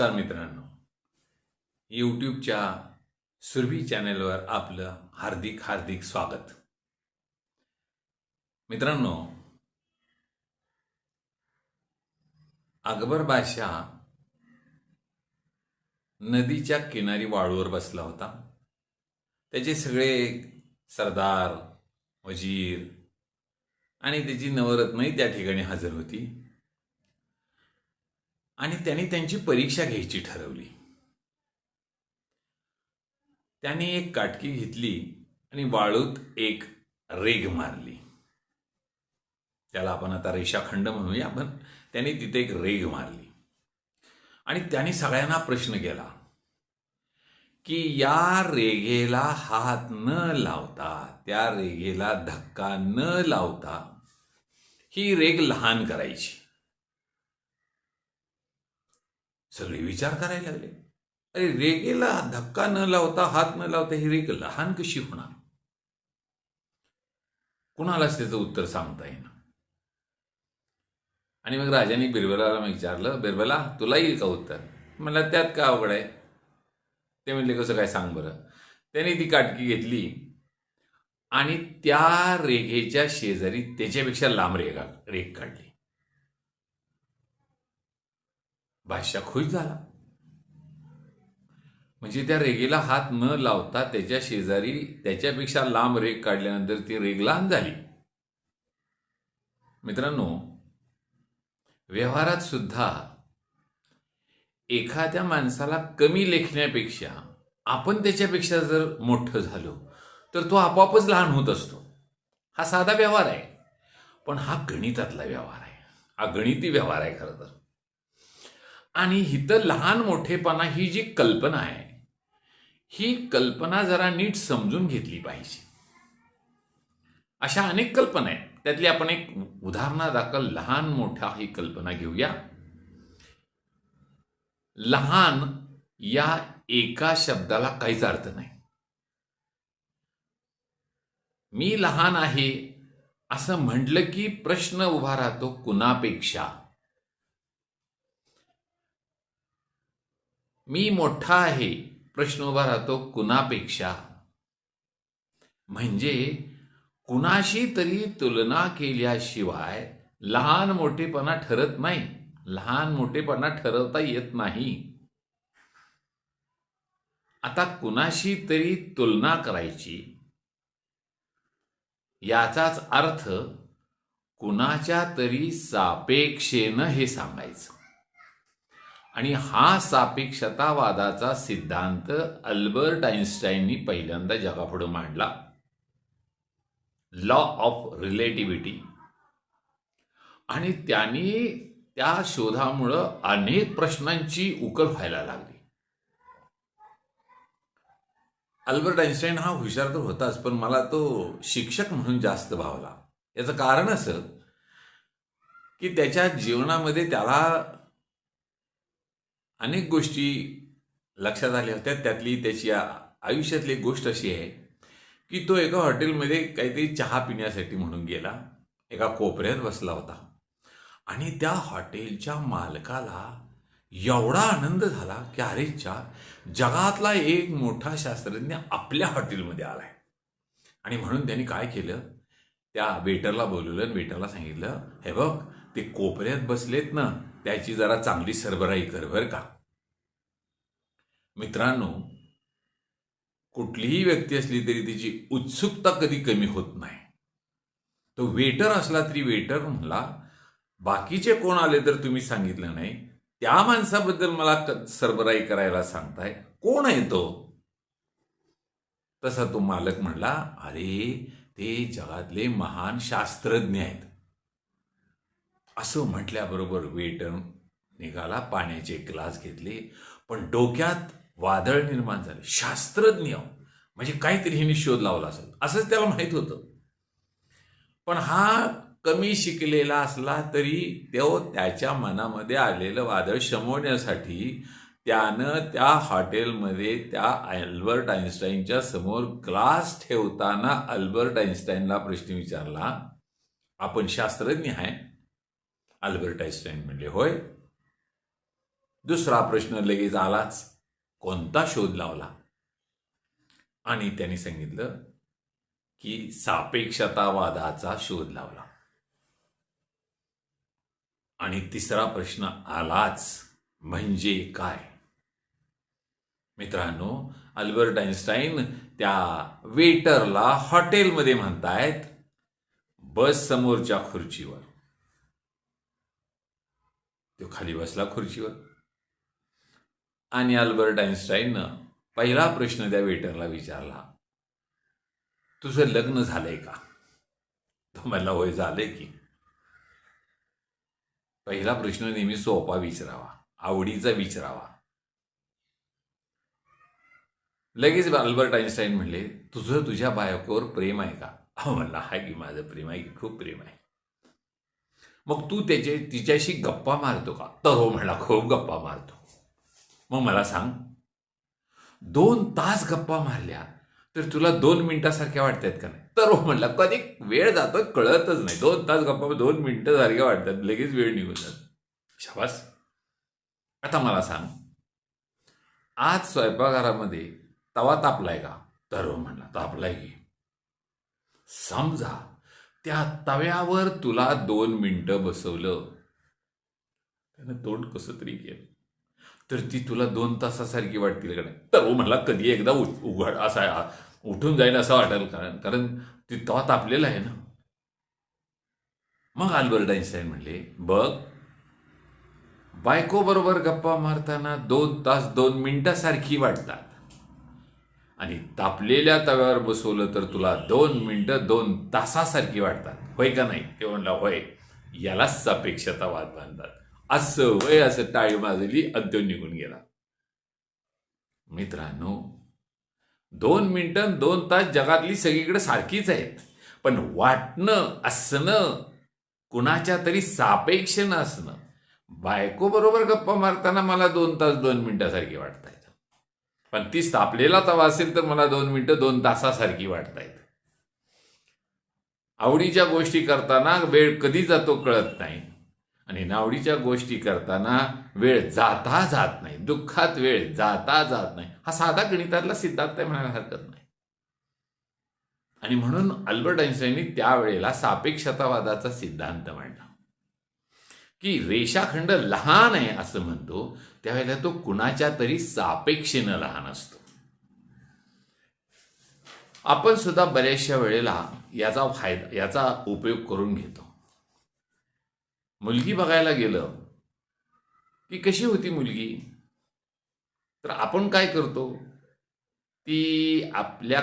नमस्कार मित्रांनो, यूट्यूबच्या सुरभी चॅनलवर आपलं हार्दिक हार्दिक स्वागत. मित्रांनो, अकबर बादशाह नदीच्या किनारी वाळूवर बसला होता. त्याचे सगळे सरदार, वजीर आणि त्याची नवरत्नही त्या ठिकाणी हजर होती आणि त्यांनी त्यांची परीक्षा घ्यायची ठरवली. त्याने एक काटकी घेतली आणि वाळूत एक रेघ मारली. त्याला आपण आता रेषाखंड म्हणूया. त्याने तिथे एक रेघ मारली आणि त्याने सगळ्यांना प्रश्न केला की या रेघेला हात न लावता, त्या रेघेला धक्का न लावता ही रेघ लहान करायची. सगळे विचार करायला लागले, अरे रेघेला धक्का न लावता, हात न लावता ही रेघ लहान कशी होणार? कुणालाच त्याचं उत्तर सांगता येईना. आणि मग राजाने बिरबलाला विचारलं, बिरबला तुला येईल का उत्तर? मला त्यात काय अवघड आहे? ते म्हणले, कसं काय सांग बरं. त्याने ती काटकी घेतली आणि त्या रेघेच्या शेजारी त्याच्यापेक्षा लांब रेघ काढली. बादशाह खुश झाला. म्हणजे त्या रेघेला हात न लावता त्याच्या शेजारी त्याच्यापेक्षा लांब रेघ काढल्यानंतर ती रेघ लहान झाली. मित्रांनो, व्यवहारात सुद्धा एखाद्या माणसाला कमी लेखण्यापेक्षा आपण त्याच्यापेक्षा जर मोठं झालो तर तो आपोआपच लहान होत असतो. हा साधा व्यवहार आहे, पण हा गणितातला व्यवहार आहे. हा गणिती व्यवहार आहे खरं तर. आणि इथं लहान मोठेपणा ही जी कल्पना आहे, ही कल्पना जरा नीट समजून घेतली पाहिजे. अशा अनेक कल्पना आहेत. त्यातली आपण एक उदाहरणादाखल लहान मोठा ही कल्पना घेऊया. लहान या एका शब्दाला काहीच अर्थ नाही. मी लहान आहे असं म्हटलं की प्रश्न उभा राहतो, कुणापेक्षा? मी मोठा आहे, प्रश्न उभा राहतो, कुणापेक्षा? म्हणजे कुणाशी तरी तुलना केल्याशिवाय लहान मोठेपणा ठरत नाही. लहान मोठेपणा ठरवता येत नाही. आता कुणाशी तरी तुलना करायची, याचाच अर्थ कुणाच्या तरी सापेक्षेनं हे सांगायचं. आणि हा सापेक्षतावादाचा सिद्धांत अल्बर्ट आइन्स्टाईननी पहिल्यांदा जगापुढे मांडला, लॉ ऑफ रिलेटिव्हिटी. आणि त्यांनी त्या शोधामुळं अनेक प्रश्नांची उकल व्हायला लागली. अल्बर्ट आइन्स्टाईन हा हुशार तर होताच, पण मला तो शिक्षक म्हणून जास्त भावला. याचं कारण असं की त्याच्या जीवनामध्ये त्याला अनेक गोष्टी लक्षात आल्या होत्या. त्यातली त्याची आयुष्यातली एक गोष्ट अशी आहे की तो एका हॉटेलमध्ये काहीतरी चहा पिण्यासाठी म्हणून गेला. एका कोपऱ्यात बसला होता आणि त्या हॉटेलच्या मालकाला एवढा आनंद झाला की अरे जगातला एक मोठा शास्त्रज्ञ आपल्या हॉटेलमध्ये आलाय. आणि म्हणून त्यांनी काय केलं, त्या वेटरला बोलवलं आणि वेटरला सांगितलं, हे बघ ते कोपऱ्यात बसलेत ना, त्याची जरा चांगली सरबराई कर बरं का. मित्रांनो, कुठलीही व्यक्ती असली तरी तिची उत्सुकता कधी कमी होत नाही. तो वेटर असला तरी वेटर म्हणला, बाकीचे कोण आले तर तुम्ही सांगितलं नाही, त्या माणसाबद्दल मला सरबराई करायला सांगताय, कोण आहे तो? तसा तो मालक म्हणला, अरे ते जगातले महान शास्त्रज्ञ आहेत. असं म्हटल्याबरोबर वेटर निघाला, पाण्याचे ग्लास घेतले, पण डोक्यात वादळ निर्माण झाले. शास्त्रज्ञ म्हणजे काहीतरी हिने शोध लावला असेल असंच त्याला माहित होतं. पण हा कमी शिकलेला असला तरी तो त्याच्या मनामध्ये आलेलं वादळ शमवण्यासाठी त्यानं त्या हॉटेलमध्ये त्या अल्बर्ट आइन्स्टाईनच्या समोर ग्लास ठेवताना अल्बर्ट आइन्स्टाईनला प्रश्न विचारला, आपण शास्त्रज्ञ आहे? अल्बर्ट आइन्स्टाईन म्हणले, होय. दुसरा प्रश्न लगेच आलाच, कोणता शोध लावला? आणि त्यांनी सांगितलं की सापेक्षतावादाचा शोध लावला. आणि तिसरा प्रश्न आलाच, म्हणजे काय? मित्रांनो, अल्बर्ट आइन्स्टाईन त्या वेटरला हॉटेलमध्ये म्हणतायत, बस समोरच्या खुर्चीवर. तो खाली बसला खुर्चीवर आणि अल्बर्ट आइन्स्टाईननं पहिला प्रश्न त्या वेटरला विचारला, तुझं लग्न झालंय का? तो म्हणला, होय झालंय की. पहिला प्रश्न नेहमी सोपा विचारावा, आवडीचा विचारावा. लगेच अल्बर्ट आइन्स्टाईन म्हणले, तुझं तुझ्या बायकोवर प्रेम आहे का? म्हणला, हाय की, माझं प्रेम आहे की, खूप प्रेम आहे. मग तू तिच्याशी गप्पा मारतो का? तर हो म्हणला, खूप गप्पा मारतो. मग मला सांग, 2 तास गप्पा मारल्या तर तुला 2 मिनिटासारख्या वाटतात का नाही? तर हो म्हणला, कधी वेळ जातो कळतच नाही. 2 तास गप्पा 2 मिनिटं सारख्या वाटतात, लगेच वेळ निघून जातो. शाबास. आता मला सांग, आज स्वयंपाकघरामध्ये तवा तापलाय का? तर हो म्हणला, तापलाय की. समजा त्या तव्यावर तुला 2 मिनिटं बसवलं, त्यानं तोंड कसं तरी केलं, तर ती तुला 2 तासासारखी वाटतील का नाही? तर हो म्हणला, कधी एकदा उघड असा उठून जाईल असं वाटेल, कारण ती तवा तापलेला आहे ना. मग अल्बर्ट आइन्स्टाईन म्हणले, बघ, बायको बरोबर गप्पा मारताना 2 तास 2 मिनिटासारखी वाटतात, आणि तापलेल्या तव्यावर बसवलं तर तुला 2 मिनिटं 2 तासासारखी वाटतात. होय का नाही? ते म्हणला, होय. यालाच सापेक्षतावाद म्हणतात. असं वय, असं टाळी वाजली आणि तो निघून गेला. मित्रांनो, 2 मिनिटं 2 तास जगातली सगळीकडे सारखीच आहेत, पण वाटणं, असणं कुणाच्या तरी सापेक्ष नसणं. बायको बरोबर गप्पा मारताना मला 2 तास 2 मिनिटासारखी वाटतायत, पण ती तापलेला तवा असेल तर मला 2 मिनिटं 2 तासासारखी वाटतायत. आवडीच्या गोष्टी करताना वेळ कधी जातो कळत नाही, आणि नावडीच्या गोष्टी करताना वेळ जाता जात नाही. दुःखात वेळ जाता जात नाही. हा साधा गणितातला सिद्धांत आहे, म्हणायला हरकत नाही. आणि म्हणून अल्बर्ट आइन्स्टाईननी त्यावेळेला सापेक्षतावादाचा सिद्धांत मांडला की रेषाखंड लहान आहे असं म्हणतो त्यावेळेला तो कुणाच्या तरी सापेक्षेनं लहान असतो. आपण सुद्धा बऱ्याचशा वेळेला याचा उपयोग करून घेतो. मुलगी बघायला गेलं की कशी होती मुलगी, तर आपण काय करतो, ती आपल्या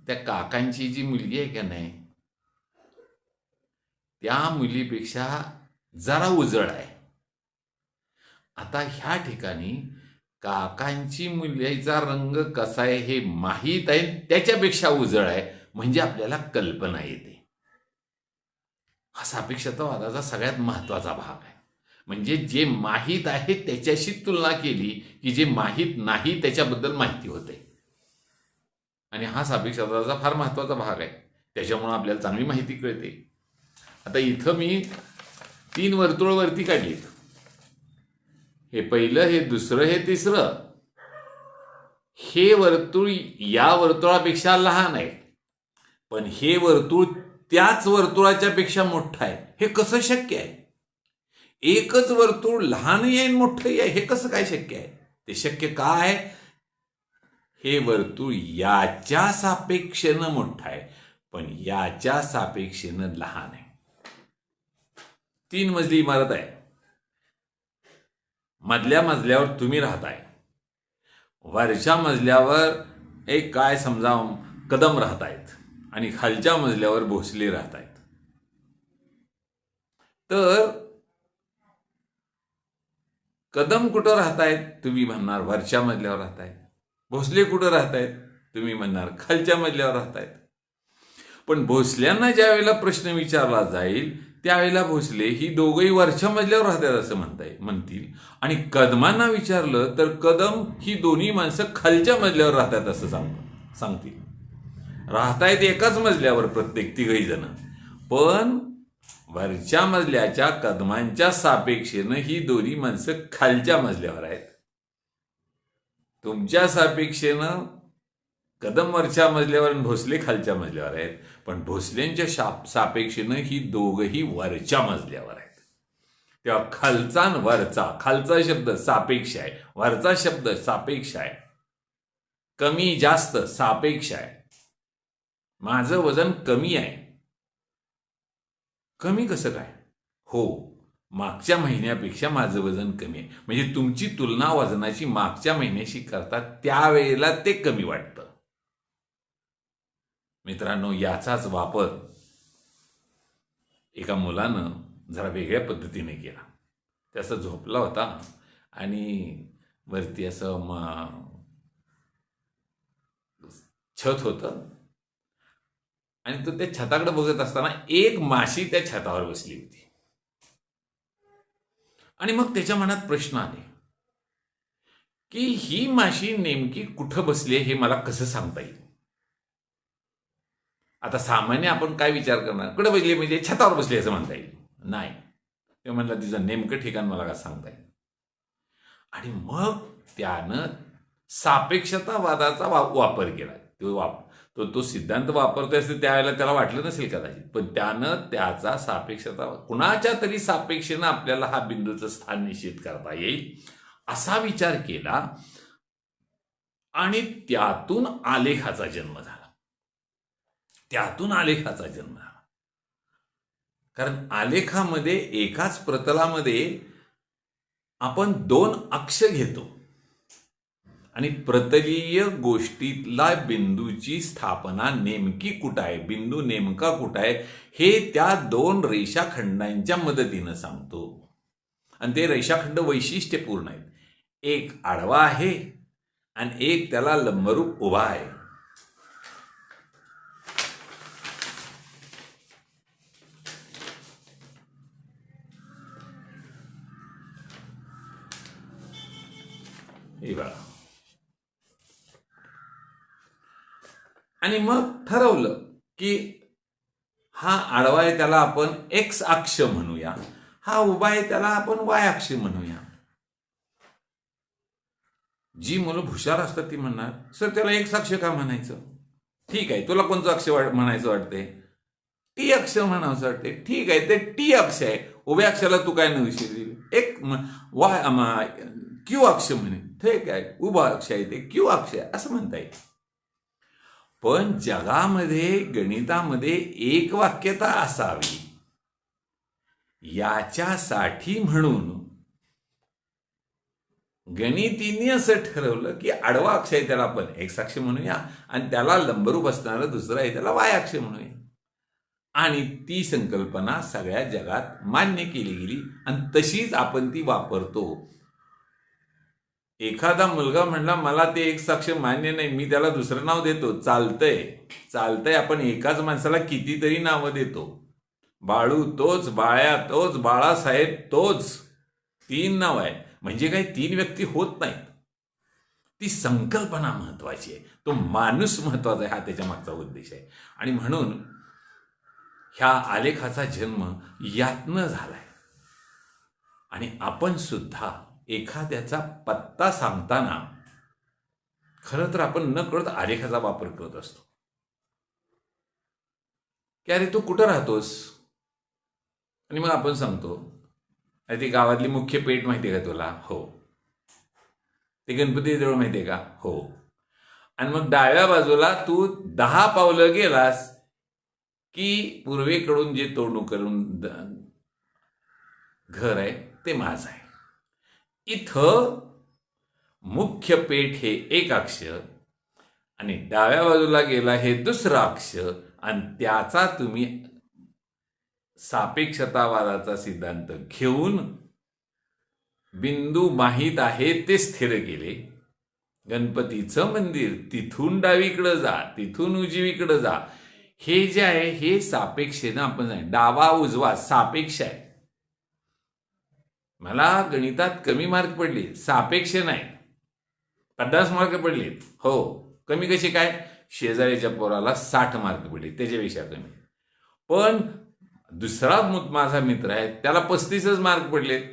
त्या काकांची जी मुलगी आहे का नाही, त्या मुलीपेक्षा जरा उजळ आहे. आता ह्या ठिकाणी काकांची मुलीचा रंग कसा आहे हे माहीत आहे, त्याच्यापेक्षा उजळ आहे, म्हणजे आपल्याला कल्पना येते. हा सापेक्षतावादाचा सगळ्यात महत्वाचा भाग आहे. म्हणजे जे माहीत आहे त्याच्याशी तुलना केली की जे माहीत नाही त्याच्याबद्दल माहिती होते, आणि हा सापेक्षतावादाचा फार महत्वाचा भाग आहे. त्याच्यामुळे आपल्याला चांगली माहिती कळते. आता इथं मी 3 वर्तुळ वरती काढलीत. हे पहिलं, हे दुसरं, हे तिसरं. हे वर्तुळ या वर्तुळापेक्षा लहान आहे, पण हे वर्तुळ त्याच वर्तुळाच्या पेक्षा मोठं आहे. हे कसं शक्य आहे? एकच वर्तुळ लहानही आहे मोठंही आहे, हे कसं काय शक्य आहे? ते शक्य काय? हे वर्तुळ याच्या सापेक्षेनं मोठं आहे, पण याच्या सापेक्षेनं लहान आहे. 3 मजली इमारत आहे. मधल्या मजल्यावर तुम्ही राहताय, वरच्या मजल्यावर एक काय समजा कदम राहतायत, आणि खालच्या मजल्यावर भोसले राहतायत. तर कदम कुठं राहतायत? तुम्ही म्हणणार वरच्या मजल्यावर राहतायत. भोसले कुठं राहतायत? तुम्ही म्हणणार खालच्या मजल्यावर राहतायत. पण भोसल्यांना ज्या वेळेला प्रश्न विचारला जाईल त्यावेळेला भोसले ही दोघंही वरच्या मजल्यावर राहतात असं म्हणतील, आणि कदमांना विचारलं तर कदम ही दोन्ही माणसं खालच्या मजल्यावर राहतात असं सांगतील. राहतायत एकाच मजल्यावर प्रत्येक 3 जण, पण वरच्या मजल्याच्या कदमांच्या सापेक्षेनं ही दोन्ही माणसं खालच्या मजल्यावर आहेत. तुमच्या सापेक्षेनं कदम वरच्या मजल्यावर आणि भोसले खालच्या मजल्यावर आहेत. पण भोसलेंच्या सापेक्षेनं ही दोघही वरच्या मजल्यावर आहेत. तेव्हा खालचा आणि वरचा, खालचा शब्द सापेक्ष आहे, वरचा शब्द सापेक्ष आहे. कमी जास्त सापेक्ष आहे. माझं वजन कमी आहे. कमी कसं काय? हो, मागच्या महिन्यापेक्षा माझं वजन कमी आहे. म्हणजे तुमची तुलना वजनाची मागच्या महिन्याशी करता त्यावेळेला ते कमी वाटतं. मित्रांनो, याचाच वापर एका मुलानं जरा वेगळ्या पद्धतीने केला. त्याचा झोपला होता आणि वरती असं छत होतं आणि तो त्या छताकडे बघत असताना एक माशी त्या छतावर बसली होती. आणि मग त्याच्या मनात प्रश्न आले की ही माशी नेमकी कुठं बसली हे मला कसं सांगता येईल. आता सामान्य आपण काय विचार करणार, कुठं बसली म्हणजे छतावर बसली असं म्हणता येईल. नाही, ते म्हणलं तिचं नेमकं ठिकाण मला का सांगता येईल. आणि मग त्यानं सापेक्षतावादाचा वापर केला. तो सिद्धांत वापरतोय असं त्यावेळेला त्याला वाटलं नसेल कदाचित, पण त्यानं त्याचा सापेक्षता कुणाच्या तरी सापेक्षेनं आपल्याला हा बिंदूचं स्थान निश्चित करता येईल असा विचार केला आणि त्यातून आलेखाचा जन्म झाला. कारण आलेखामध्ये एकाच प्रतलामध्ये आपण दोन अक्ष घेतो आणि प्रतलीय गोष्टीतला बिंदूची स्थापना नेमकी कुठं आहे, बिंदू नेमका कुठं आहे हे त्या दोन रेषाखंडांच्या मदतीनं सांगतो. आणि ते रेषाखंड वैशिष्ट्यपूर्ण आहेत. एक आडवा आहे आणि एक त्याला लंबरूप उभा आहे. हे बघा. आणि मग ठरवलं की हा आडवा आहे त्याला आपण एक्स अक्ष म्हणूया, हा उभा आहे त्याला आपण वाय अक्ष म्हणूया. जी मुलं हुशार असतात ती म्हणणार, सर त्याला एक्स अक्ष का म्हणायचं? ठीक आहे, तुला कोणतं अक्ष म्हणायचं वाटते? टी अक्ष म्हणायचं वाटते. ठीक आहे, ते टी अक्ष आहे. उभ्या अक्षाला तू काय नवशील? एक वाय क्यू अक्ष म्हणे. ठीक आहे, उभा अक्ष आहे ते क्यू अक्ष आहे असं म्हणता येईल. पण जगामध्ये गणितामध्ये एक वाक्यता असावी याच्यासाठी म्हणून गणितीने असं ठरवलं की आडवा अक्ष आहे त्याला आपण एक्स अक्ष म्हणूया आणि त्याला लंबरूप असणारं दुसरं आहे त्याला वाय अक्ष म्हणूया. आणि ती संकल्पना सगळ्या जगात मान्य केली गेली आणि तशीच आपण ती वापरतो. एखादा मुलगा म्हणला मला ते एक्स अक्ष मान्य नाही, मी त्याला दुसरं नाव देतो, चालतंय. आपण एकाच माणसाला कितीतरी नावं देतो. बाळू तोच, बाळ्या तोच, बाळासाहेब तोच. 3 नाव आहे म्हणजे काही 3 व्यक्ती होत नाहीत. ती संकल्पना महत्वाची आहे, तो माणूस महत्वाचा आहे, हा त्याच्या मागचा उद्देश आहे. आणि म्हणून ह्या आलेखाचा जन्म यातनं झालाय. आणि आपण सुद्धा एखाद्याचा पत्ता सांगताना खरं तर आपण न कळत आलेखाचा वापर करत असतो. की अरे तू कुठं राहतोस? आणि मग आपण सांगतो अरे ती गावातली मुख्य पेठ माहिती आहे का तुला? हो. ते गणपती देऊळ माहिती आहे का? हो. आणि मग डाव्या बाजूला तू 10 पावलं गेलास की पूर्वेकडून जे तोंड करून घर आहे ते माझं आहे. इथं मुख्य पेठ हे एक अक्ष आणि डाव्या बाजूला गेला हे दुसरं अक्ष आणि त्याचा तुम्ही सापेक्षतावादाचा सिद्धांत घेऊन बिंदू माहीत आहे ते स्थिर केले. गणपतीचं मंदिर तिथून डावीकडे जा, तिथून उजवीकडे जा. हे जे आहे हे सापेक्षेनं आपण डावा उजवा सापेक्ष आहे. मला गणितात कमी मार्क पडले, सापेक्ष नाही. 50 मार्क पडले. हो, कमी कशी काय? शेजाऱ्याच्या पोराला 60 मार्क पडले, त्याच्यापेक्षा कमी. पण दुसरा माझा मित्र आहे त्याला 35च मार्क पडलेत,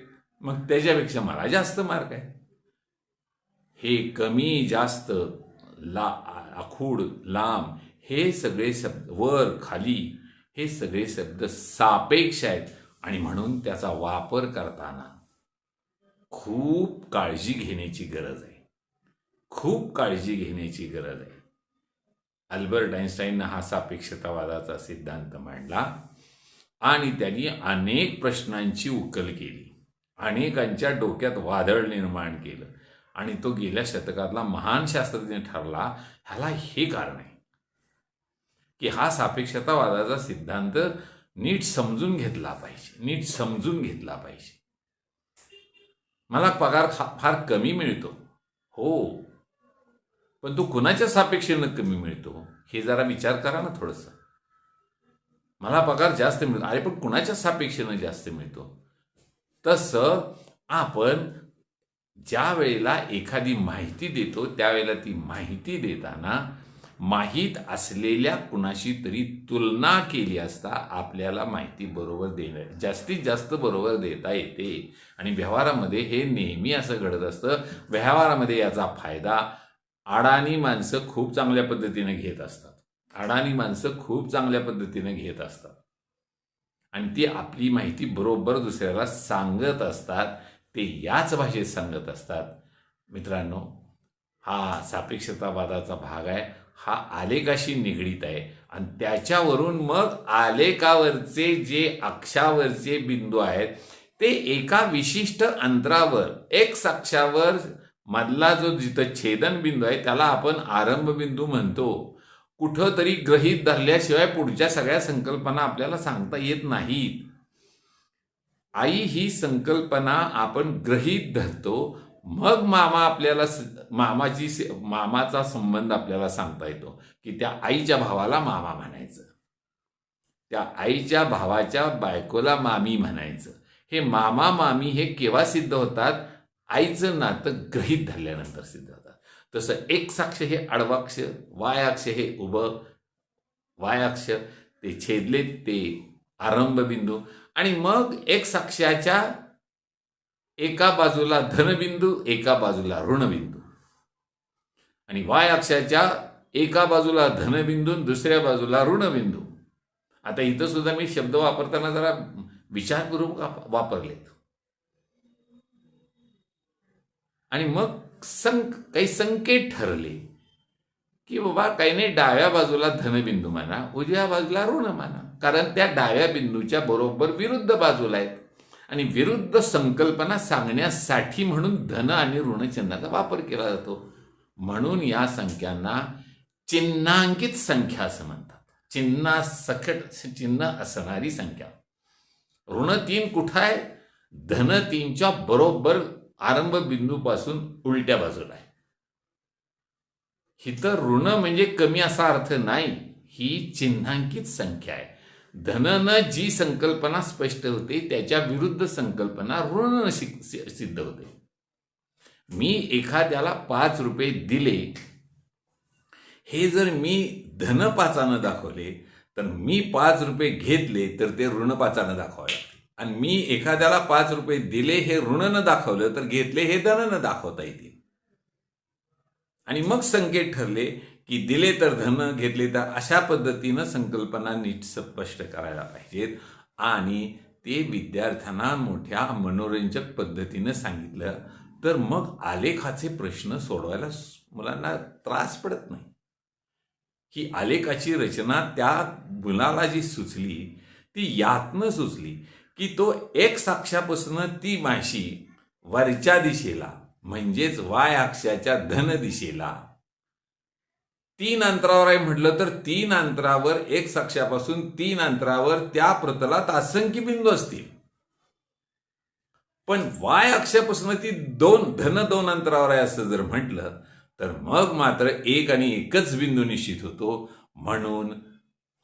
मग त्याच्यापेक्षा मला जास्त मार्क आहे. हे कमी जास्त, आखूड लांब, हे सगळे शब्द, वर खाली, हे सगळे शब्द सापेक्ष आहेत आणि म्हणून त्याचा वापर करताना खूप काळजी घेण्याची गरज आहे. खूप काळजी घेण्याची गरज आहे. अल्बर्ट आइन्स्टाईननं हा सापेक्षतावादाचा सिद्धांत मांडला आणि त्यांनी अनेक प्रश्नांची उकल केली, अनेकांच्या डोक्यात वादळ निर्माण केलं आणि तो गेल्या शतकातला महान शास्त्रज्ञ ठरला. ह्याला हे कारण आहे की हा सापेक्षतावादाचा सिद्धांत नीट समजून घेतला पाहिजे, नीट समजून घेतला पाहिजे. मला पगार फार कमी मिळतो, हो, पण तो कुणाच्या सापेक्षेनं कमी मिळतो हे जरा विचार करा ना थोडंसं. मला पगार जास्त मिळतो, अरे पण कुणाच्या सापेक्षेनं जास्त मिळतो? तसं आपण ज्या वेळेला एखादी माहिती देतो त्यावेळेला ती माहिती देताना माहीत असलेल्या कुणाशी तरी तुलना केली असता आपल्याला माहिती बरोबर देणं जास्तीत जास्त बरोबर देता येते. आणि व्यवहारामध्ये हे नेहमी असं घडत असतं. व्यवहारामध्ये याचा फायदा अडाणी माणसं खूप चांगल्या पद्धतीने घेत असतात. अडाणी माणसं खूप चांगल्या पद्धतीने घेत असतात आणि ती आपली माहिती बरोबर दुसऱ्याला सांगत असतात. ते याच भाषेत सांगत असतात. मित्रांनो, हा सापेक्षतावादाचा भाग आहे. हा आलेखाशी निगडीत आहे आणि त्याच्यावरून मग आलेखावरचे जे अक्षावरचे बिंदू आहेत ते एका विशिष्ट अंतरावर, एक्स अक्षावर मधला जो जिथं छेदन बिंदू आहे त्याला आपण आरंभ बिंदू म्हणतो. कुठं तरी गृहीत धरल्याशिवाय पुढच्या सगळ्या संकल्पना आपल्याला सांगता येत नाहीत. आई ही संकल्पना आपण गृहीत धरतो, मग मामा आपल्याला मामाचा संबंध आपल्याला सांगता येतो की त्या आईच्या भावाला मामा म्हणायचं, त्या आईच्या भावाच्या बायकोला मामी म्हणायचं. हे मामा मामी हे केव्हा सिद्ध होतात? आईचं नातं गृहीत धरल्यानंतर सिद्ध होतात. तसं एक्स अक्ष हे आडवाक्ष, वाय अक्ष हे उभं, वाय अक्ष ते छेदले ते आरंभ बिंदू आणि मग एक्स अक्षाच्या एका बाजूला धनबिंदू, एका बाजूला ऋणबिंदू आणि वाय अक्षाच्या एका बाजूला धनबिंदू, दुसऱ्या बाजूला ऋणबिंदू. आता इथं सुद्धा मी शब्द वापरताना जरा विचारपूर्वक वापरलेत. आणि मग काही संकेत ठरले की बाबा काही नाही, डाव्या बाजूला धनबिंदू माना, उजव्या बाजूला ऋण माना, कारण त्या डाव्या बिंदूच्या बरोबर विरुद्ध बाजूला आहेत आणि विरुद्ध संकल्पना सांगण्यासाठी म्हणून धन आणि ऋण चिन्हाचा वापर केला जातो. म्हणून या संख्यांना चिन्हांकित संख्या असं म्हणतात. चिन्हासकट चिन्ह असणारी संख्या. ऋण 3 कुठं आहे? धन 3च्या बरोबर आरंभ बिंदूपासून उलट्या बाजूला आहे. इथं ऋण म्हणजे कमी असा अर्थ नाही, ही चिन्हांकित संख्या आहे. धननं जी संकल्पना स्पष्ट होते त्याच्या विरुद्ध संकल्पना ऋण सिद्ध होते. मी एखाद्याला 5 रुपये दिले, हे जर मी धन 5 दाखवले तर मी 5 रुपये घेतले तर ते ऋण 5 दाखवावे लागते. आणि मी एखाद्याला 5 रुपये दिले हे ऋणनं दाखवलं तर घेतले हे धननं दाखवता येतील. आणि मग संकेत ठरले की दिले तर धन, घेतले तर, अशा पद्धतीनं संकल्पना नीट स्पष्ट करायला पाहिजेत. आणि ते विद्यार्थ्यांना मोठ्या मनोरंजक पद्धतीनं सांगितलं तर मग आलेखाचे प्रश्न सोडवायला मुलांना त्रास पडत नाही. ही आलेखाची रचना त्या मुलाला जी सुचली ती यातनं सुचली की तो एक्स अक्षापासून ती माशी वरच्या दिशेला म्हणजेच वाय अक्षाच्या धन दिशेला 3 अंतरावर आहे म्हटलं तर 3 अंतरावर, एक्स अक्षापासून 3 अंतरावर त्या प्रतलात असंख्य बिंदू असतील. पण वाय अक्षापासून ती धन 2 अंतरावर आहे असं जर म्हटलं तर मग मात्र एक आणि एकच बिंदू निश्चित होतो. म्हणून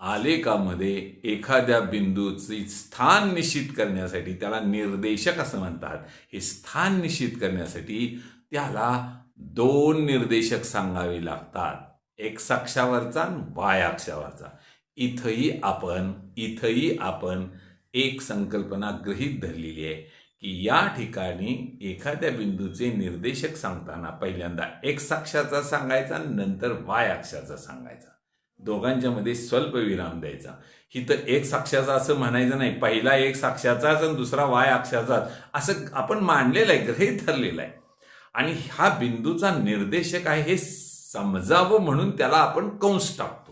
आलेखामध्ये एखाद्या बिंदूचे स्थान निश्चित करण्यासाठी, त्याला निर्देशक असं म्हणतात, हे स्थान निश्चित करण्यासाठी त्याला 2 निर्देशक सांगावे लागतात, एक्स अक्षावरचा आणि वाय अक्षावरचा. इथंही आपण एक संकल्पना गृहीत धरलेली आहे की या ठिकाणी एखाद्या बिंदूचे निर्देशक सांगताना पहिल्यांदा x अक्षाचा सांगायचा, नंतर y अक्षाचा सांगायचा. दोघांच्या मध्ये स्वल्प विराम द्यायचा. इथं x अक्षाचा असं म्हणायचं नाही, पहिला x अक्षाचाच आणि दुसरा y अक्षाचाच, असं आपण मांडलेलं आहे, गृहीत धरलेलं आहे. आणि हा बिंदूचा निर्देशक आहे हे समजावं म्हणून त्याला आपण कंस टाकतो.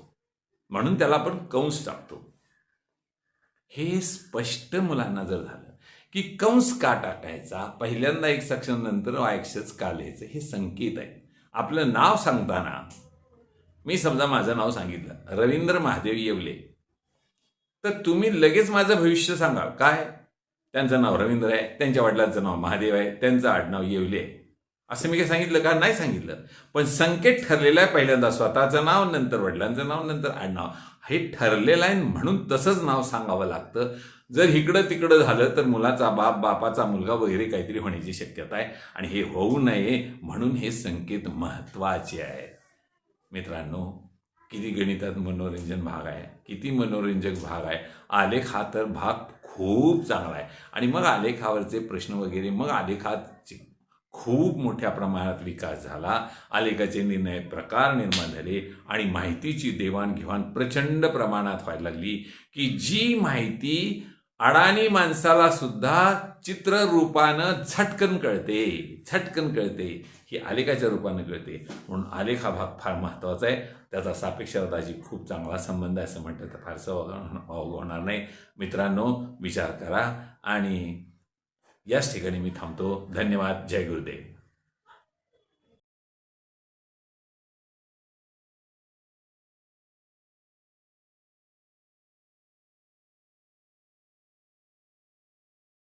हे स्पष्ट मुलांना जर झालं की कंस का टाकायचा, पहिल्यांदा x अक्ष नंतर y अक्षच का लिहायचं, हे संकेत आहे. आपलं नाव सांगताना मी समजा माझं नाव सांगितलं रवींद्र महादेव येवले, तर तुम्ही लगेच माझं भविष्य सांगाल. काय? त्यांचं नाव रवींद्र आहे, त्यांच्या वडिलांचं नाव महादेव आहे, त्यांचं आडनाव येवले आहे. असं मी काय सांगितलं का? नाही सांगितलं. पण संकेत ठरलेला आहे, पहिल्यांदा स्वतःचं नाव, नंतर वडिलांचं नाव, नंतर आडनाव. हे ठरलेलं आहे म्हणून तसंच नाव सांगावं लागतं. जर इकडं तिकडं झालं तर मुलाचा बाप, बापाचा मुलगा वगैरे काहीतरी होण्याची शक्यता आहे. आणि हे होऊ नये म्हणून हे संकेत महत्त्वाचे आहेत. मित्रांनो, किती गणितात मनोरंजन भाग आहे, किती मनोरंजक भाग आहे. आलेख हा तर भाग खूप चांगला आहे. आणि मग आलेखावरचे प्रश्न वगैरे, मग आलेखात खूप मोठ्या प्रमाणात विकास झाला. आलेखाचे निर्णय प्रकार निर्माण झाले आणि माहितीची देवाणघेवाण प्रचंड प्रमाणात व्हायला लागली की जी माहिती अडाणी माणसाला सुद्धा चित्ररूपानं झटकन कळते, ही आलेखाच्या रूपानं कळते. म्हणून आलेख हा भाग फार महत्त्वाचा आहे. त्याचा सापेक्षताशी खूप चांगला संबंध आहे असं म्हटलं तर फारसं होणार नाही. मित्रांनो, विचार करा. आणि याच ठिकाणी मी थांबतो. धन्यवाद. जय गुरुदेव.